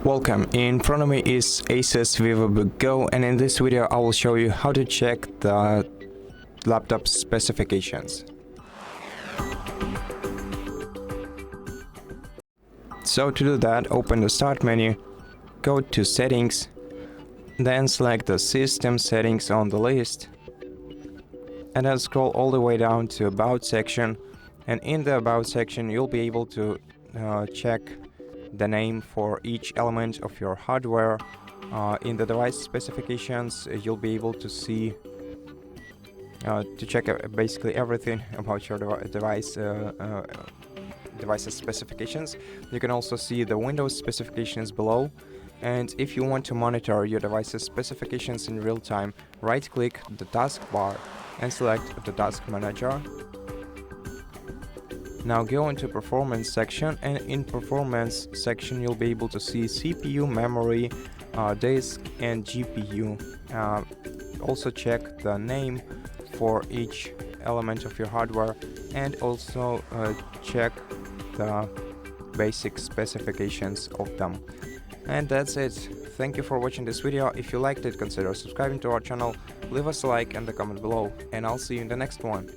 Welcome, in front of me is ASUS VivoBook Go, and in this video I will show you how to check the laptop specifications. So to do that, open the Start menu, go to Settings, then select the System Settings on the list, and then scroll all the way down to About section, and in the About section you'll be able to check the name for each element of your hardware. In the device specifications you'll be able to see to check basically everything about your device's specifications. You can also see the Windows specifications below, and if you want to monitor your device's specifications in real time, right click the taskbar and select the Task Manager. Now go into Performance section, and in Performance section you'll be able to see CPU, memory, disk and GPU. Also check the name for each element of your hardware, and also check the basic specifications of them. And that's it. Thank you for watching this video. If you liked it, consider subscribing to our channel, leave us a like and a comment below, and I'll see you in the next one.